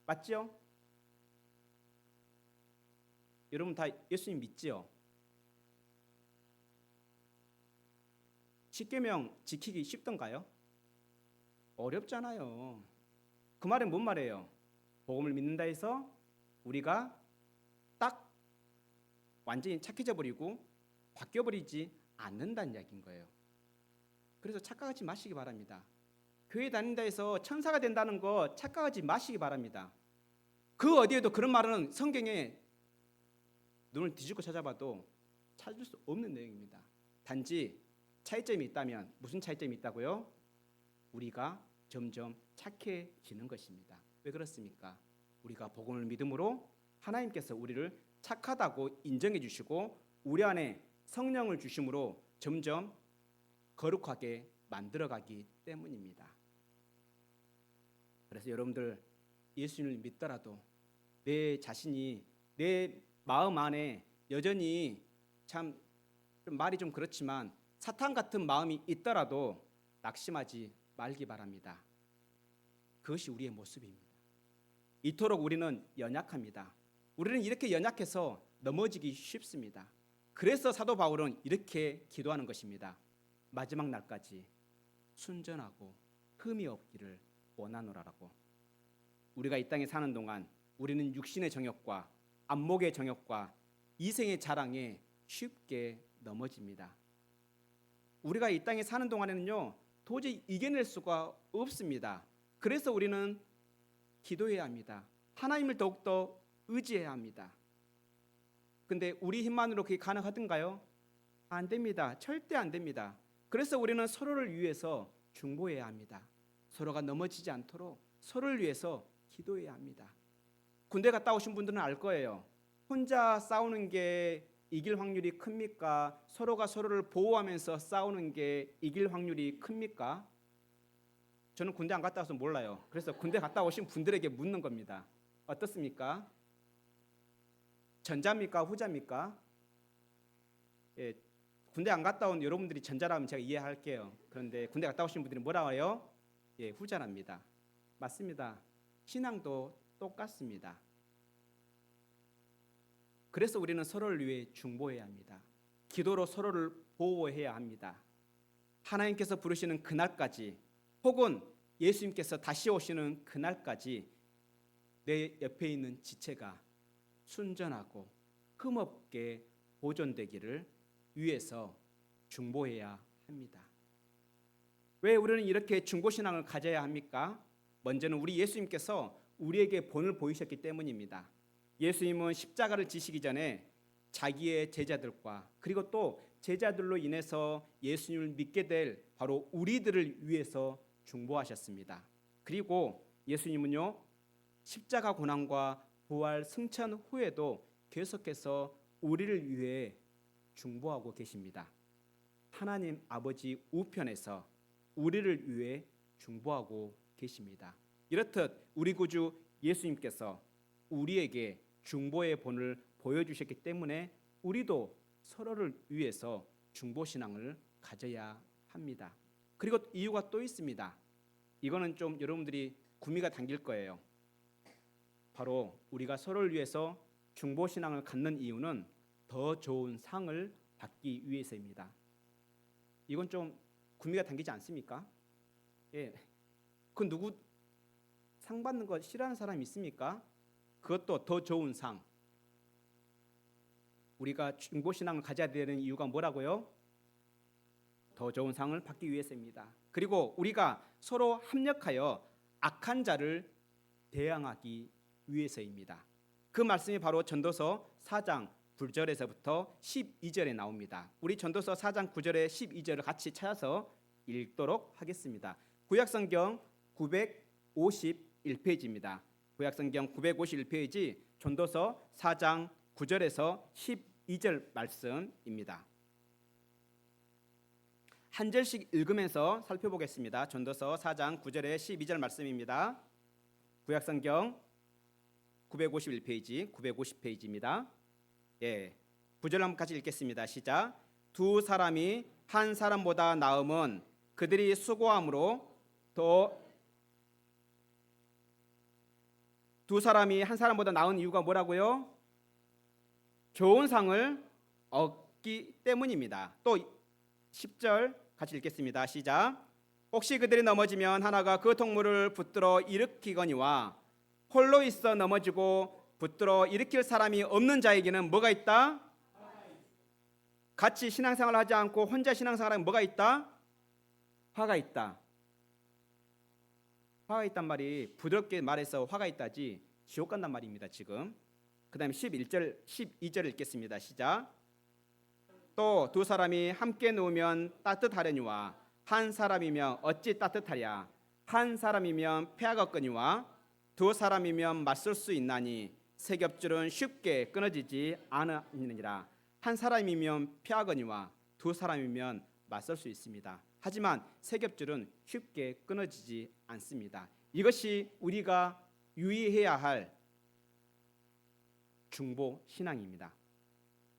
맞죠? 여러분 다 예수님 믿지요? 십계명 지키기 쉽던가요? 어렵잖아요. 그 말은 뭔 말이에요? 복음을 믿는다 해서 우리가 딱 완전히 착해져 버리고 바뀌어 버리지 않는다는 이야기인 거예요. 그래서 착각하지 마시기 바랍니다. 교회 다닌다 해서 천사가 된다는 거 착각하지 마시기 바랍니다. 그 어디에도 그런 말은 성경에 눈을 뒤집고 찾아봐도 찾을 수 없는 내용입니다. 단지 차이점이 있다면 무슨 차이점이 있다고요? 우리가 점점 착해지는 것입니다. 왜 그렇습니까? 우리가 복음을 믿음으로 하나님께서 우리를 착하다고 인정해 주시고 우리 안에 성령을 주심으로 점점 거룩하게 만들어가기 때문입니다. 그래서 여러분들 예수님을 믿더라도 내 자신이 내 마음 안에 여전히 참 말이 좀 그렇지만 사탄 같은 마음이 있더라도 낙심하지 말기 바랍니다. 그것이 우리의 모습입니다. 이토록 우리는 연약합니다. 우리는 이렇게 연약해서 넘어지기 쉽습니다. 그래서 사도 바울은 이렇게 기도하는 것입니다. 마지막 날까지 순전하고 흠이 없기를 원하노라라고. 우리가 이 땅에 사는 동안 우리는 육신의 정욕과 안목의 정욕과 이생의 자랑에 쉽게 넘어집니다. 우리가 이 땅에 사는 동안에는요, 도저히 이겨낼 수가 없습니다. 그래서 우리는 기도해야 합니다. 하나님을 더욱더 의지해야 합니다. 근데 우리 힘만으로 그게 가능하던가요? 안 됩니다. 절대 안 됩니다. 그래서 우리는 서로를 위해서 중보해야 합니다. 서로가 넘어지지 않도록 서로를 위해서 기도해야 합니다. 군대 갔다 오신 분들은 알 거예요. 혼자 싸우는 게 이길 확률이 큽니까? 서로가 서로를 보호하면서 싸우는 게 이길 확률이 큽니까? 저는 군대 안 갔다 와서 몰라요. 그래서 군대 갔다 오신 분들에게 묻는 겁니다. 어떻습니까? 전자입니까? 후자입니까? 예, 군대 안 갔다 온 여러분들이 전자라면 제가 이해할게요. 그런데 군대 갔다 오신 분들이 뭐라 해요? 예, 후자랍니다. 맞습니다. 신앙도 똑같습니다. 그래서 우리는 서로를 위해 중보해야 합니다. 기도로 서로를 보호해야 합니다. 하나님께서 부르시는 그날까지 혹은 예수님께서 다시 오시는 그날까지 내 옆에 있는 지체가 순전하고 흠없게 보존되기를 위해서 중보해야 합니다. 왜 우리는 이렇게 중보신앙을 가져야 합니까? 먼저는 우리 예수님께서 우리에게 본을 보이셨기 때문입니다. 예수님은 십자가를 지시기 전에 자기의 제자들과 그리고 또 제자들로 인해서 예수님을 믿게 될 바로 우리들을 위해서 중보하셨습니다. 그리고 예수님은요, 십자가 고난과 부활 승천 후에도 계속해서 우리를 위해 중보하고 계십니다. 하나님 아버지 우편에서 우리를 위해 중보하고 계십니다. 이렇듯 우리 구주 예수님께서 우리에게 중보의 본을 보여주셨기 때문에 우리도 서로를 위해서 중보신앙을 가져야 합니다. 그리고 이유가 또 있습니다. 이거는 좀 여러분들이 구미가 당길 거예요. 바로 우리가 서로를 위해서 중보신앙을 갖는 이유는 더 좋은 상을 받기 위해서입니다. 이건 좀 구미가 당기지 않습니까? 예, 그 상 받는 거 싫어하는 사람이 있습니까? 그것도 더 좋은 상. 우리가 중보신앙을 가져야 되는 이유가 뭐라고요? 더 좋은 상을 받기 위해서입니다. 그리고 우리가 서로 합력하여 악한 자를 대항하기 위해서입니다. 그 말씀이 바로 전도서 4장 9절에서부터 12절에 나옵니다. 우리 전도서 4장 9절에 12절을 같이 찾아서 읽도록 하겠습니다. 구약성경 951페이지입니다. 구약성경 951페이지 전도서 4장 9절에서 12절 말씀입니다. 한 절씩 읽으면서 살펴보겠습니다. 전도서 4장 9절에 12절 말씀입니다. 구약성경 951페이지, 950페이지입니다. 예, 9절 한번 같이 읽겠습니다. 시작. 두 사람이 한 사람보다 나음은 그들이 수고함으로 두 사람이 한 사람보다 나은 이유가 뭐라고요? 좋은 상을 얻기 때문입니다. 또 10절 같이 읽겠습니다. 시작. 혹시 그들이 넘어지면 하나가 그 동물을 붙들어 일으키거니와 홀로 있어 넘어지고 붙들어 일으킬 사람이 없는 자에게는 뭐가 있다? 같이 신앙생활을 하지 않고 혼자 신앙생활하면 뭐가 있다? 화가 있다. 화가 있단 말이 부드럽게 말해서 화가 있다지 지옥 간단 말입니다. 지금. 그 다음에 11절, 12절 읽겠습니다. 시작. 또 두 사람이 함께 누우면 따뜻하려니와 한 사람이면 어찌 따뜻하랴. 한 사람이면 패하겠거니와 두 사람이면 맞설 수 있나니 세 겹줄은 쉽게 끊어지지 않으니라. 한 사람이면 패하거니와 두 사람이면 맞설 수 있습니다. 하지만 세 겹줄은 쉽게 끊어지지 않습니다. 이것이 우리가 유의해야 할 중보 신앙입니다.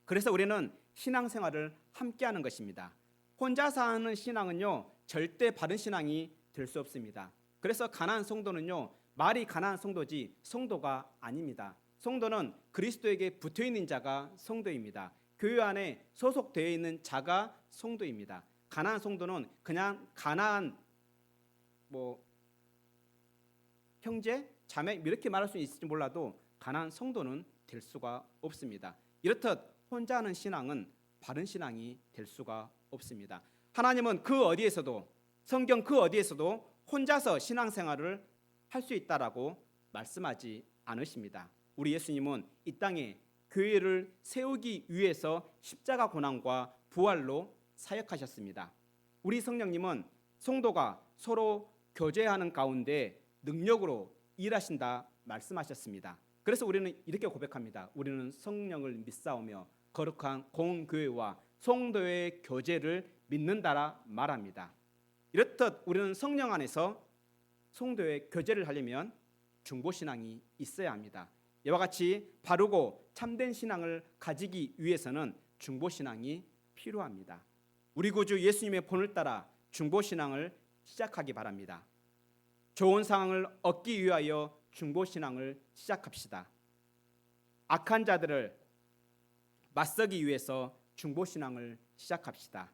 그래서 우리는 신앙생활을 함께하는 것입니다. 혼자서 하는 신앙은요 절대 바른 신앙이 될 수 없습니다. 그래서 가나안 성도는요 말이 가나안 성도지 성도가 아닙니다. 성도는 그리스도에게 붙어있는 자가 성도입니다. 교회 안에 소속되어 있는 자가 성도입니다. 가나안 성도는 그냥 가나안 형제, 자매 이렇게 말할 수 있을지 몰라도 가나안 성도는 될 수가 없습니다. 이렇듯 혼자 하는 신앙은 바른 신앙이 될 수가 없습니다. 하나님은 그 어디에서도 성경 그 어디에서도 혼자서 신앙생활을 할 수 있다라고 말씀하지 않으십니다. 우리 예수님은 이 땅에 교회를 세우기 위해서 십자가 고난과 부활로 사역하셨습니다. 우리 성령님은 성도가 서로 교제하는 가운데 능력으로 일하신다 말씀하셨습니다. 그래서 우리는 이렇게 고백합니다. 우리는 성령을 믿사오며 거룩한 공교회와 성도의 교제를 믿는다라 말합니다. 이렇듯 우리는 성령 안에서 성도의 교제를 하려면 중보신앙이 있어야 합니다. 이와 같이 바르고 참된 신앙을 가지기 위해서는 중보신앙이 필요합니다. 우리 구주 예수님의 본을 따라 중보신앙을 시작하기 바랍니다. 좋은 상황을 얻기 위하여 중보신앙을 시작합시다. 악한 자들을 맞서기 위해서 중보신앙을 시작합시다.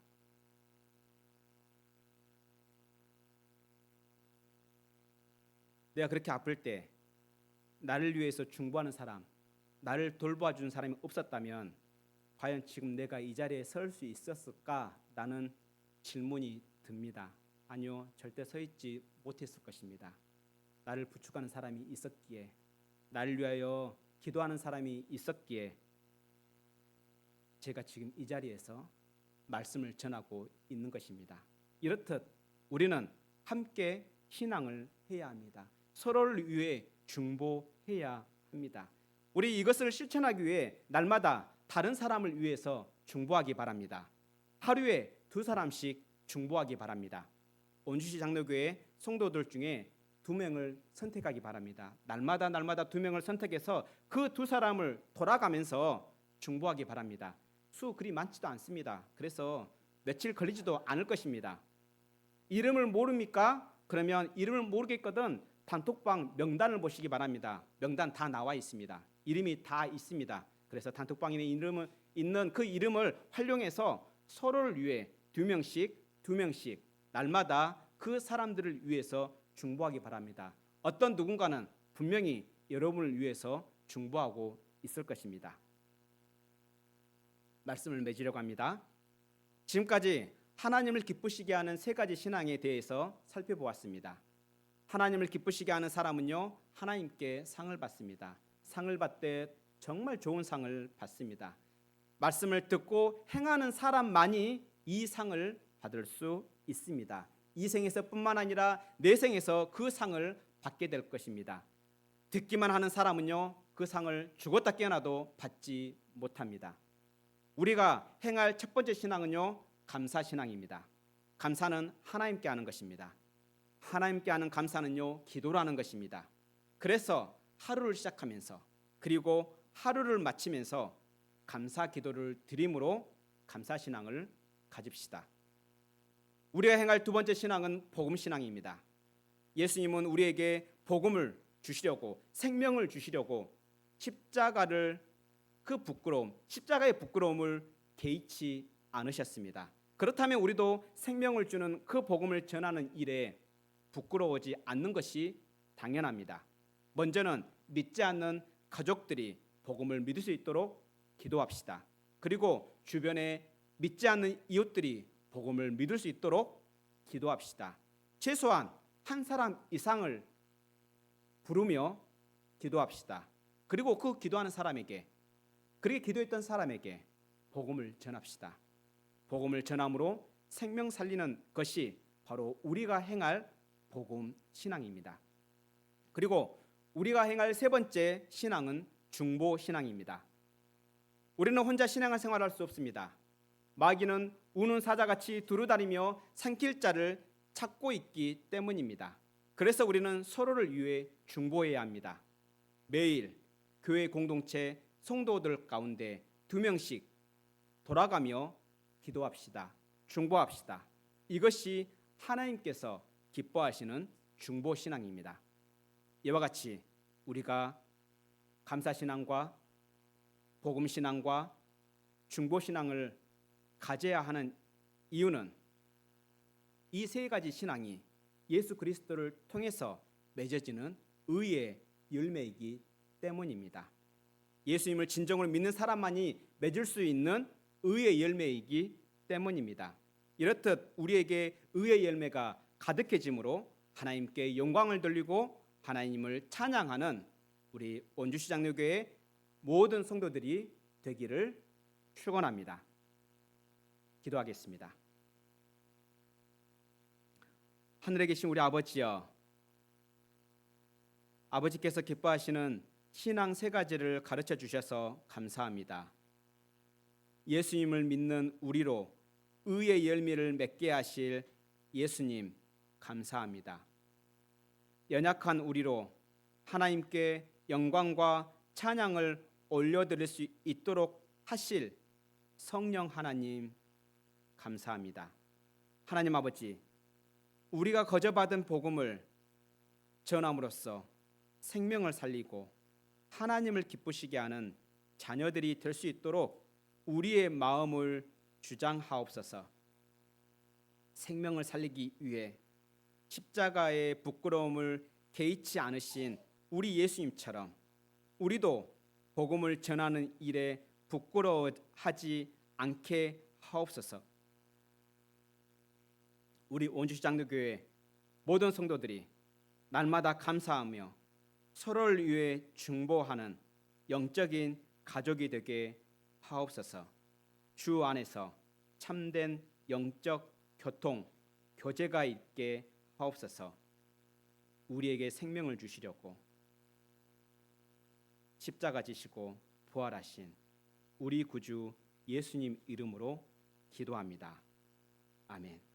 내가 그렇게 아플 때 나를 위해서 중보하는 사람, 나를 돌봐준 사람이 없었다면 과연 지금 내가 이 자리에 설 수 있었을까? 라는 질문이 듭니다. 아니요, 절대 서 있지 못했을 것입니다. 나를 부축하는 사람이 있었기에, 나를 위하여 기도하는 사람이 있었기에 제가 지금 이 자리에서 말씀을 전하고 있는 것입니다. 이렇듯 우리는 함께 신앙을 해야 합니다. 서로를 위해 중보해야 합니다. 우리 이것을 실천하기 위해 날마다 다른 사람을 위해서 중보하기 바랍니다. 하루에 2사람씩 중보하기 바랍니다. 원주시 장로교회 성도들 중에 2명을 선택하기 바랍니다. 날마다 2명을 선택해서 그 2사람을 돌아가면서 중보하기 바랍니다. 수 그리 많지도 않습니다. 그래서 며칠 걸리지도 않을 것입니다. 이름을 모릅니까? 그러면 이름을 모르겠거든 단톡방 명단을 보시기 바랍니다. 명단 다 나와 있습니다. 이름이 다 있습니다. 그래서 단톡방에 있는 그 이름을 활용해서 서로를 위해 2명씩 날마다 그 사람들을 위해서 중보하기 바랍니다. 어떤 누군가는 분명히 여러분을 위해서 중보하고 있을 것입니다. 말씀을 맺으려고 합니다. 지금까지 하나님을 기쁘시게 하는 세 가지 신앙에 대해서 살펴보았습니다. 하나님을 기쁘시게 하는 사람은요, 하나님께 상을 받습니다. 상을 받되 정말 좋은 상을 받습니다. 말씀을 듣고 행하는 사람만이 이 상을 받을 수 있습니다. 이 생에서뿐만 아니라 내 생에서 그 상을 받게 될 것입니다. 듣기만 하는 사람은요, 그 상을 죽었다 깨어나도 받지 못합니다. 우리가 행할 첫 번째 신앙은요, 감사신앙입니다. 감사는 하나님께 하는 것입니다. 하나님께 하는 감사는요, 기도로 하는 것입니다. 그래서 하루를 시작하면서 그리고 하루를 마치면서 감사 기도를 드림으로 감사신앙을 가집시다. 우리가 행할 두 번째 신앙은 복음신앙입니다. 예수님은 우리에게 복음을 주시려고, 생명을 주시려고 십자가의 부끄러움을 개의치 않으셨습니다. 그렇다면 우리도 생명을 주는 그 복음을 전하는 일에 부끄러워하지 않는 것이 당연합니다. 먼저는 믿지 않는 가족들이 복음을 믿을 수 있도록 기도합시다. 그리고 주변에 믿지 않는 이웃들이 복음을 믿을 수 있도록 기도합시다. 최소한 한 사람 이상을 부르며 기도합시다. 그리고 그 기도하는 사람에게, 그렇게 기도했던 사람에게 복음을 전합시다. 복음을 전함으로 생명 살리는 것이 바로 우리가 행할 복음 신앙입니다. 그리고 우리가 행할 세 번째 신앙은 중보 신앙입니다. 우리는 혼자 신앙을 생활할 수 없습니다. 마귀는 우는 사자같이 두루다니며 삼킬 자를 찾고 있기 때문입니다. 그래서 우리는 서로를 위해 중보해야 합니다. 매일 교회 공동체 성도들 가운데 2명씩 돌아가며 기도합시다. 중보합시다. 이것이 하나님께서 기뻐하시는 중보신앙입니다. 이와 같이 우리가 감사신앙과 복음신앙과 중보신앙을 가져야 하는 이유는 이 세 가지 신앙이 예수 그리스도를 통해서 맺어지는 의의 열매이기 때문입니다. 예수님을 진정으로 믿는 사람만이 맺을 수 있는 의의 열매이기 때문입니다. 이렇듯 우리에게 의의 열매가 가득해짐으로 하나님께 영광을 돌리고 하나님을 찬양하는 우리 원주시 장로교회 모든 성도들이 되기를 축원합니다. 기도하겠습니다. 하늘에 계신 우리 아버지여, 아버지께서 기뻐하시는 신앙 세 가지를 가르쳐 주셔서 감사합니다. 예수님을 믿는 우리로 의의 열매를 맺게 하실 예수님 감사합니다. 연약한 우리로 하나님께 영광과 찬양을 올려드릴 수 있도록 하실 성령 하나님 감사합니다. 하나님 아버지, 우리가 거저받은 복음을 전함으로써 생명을 살리고 하나님을 기쁘시게 하는 자녀들이 될 수 있도록 우리의 마음을 주장하옵소서. 생명을 살리기 위해 십자가의 부끄러움을 개의치 않으신 우리 예수님처럼 우리도 복음을 전하는 일에 부끄러워하지 않게 하옵소서. 우리 원주시 장로교회 모든 성도들이 날마다 감사하며 서로를 위해 중보하는 영적인 가족이 되게 하옵소서. 주 안에서 참된 영적 교통, 교제가 있게 하옵소서. 우리에게 생명을 주시려고 십자가 지시고 부활하신 우리 구주 예수님 이름으로 기도합니다. 아멘.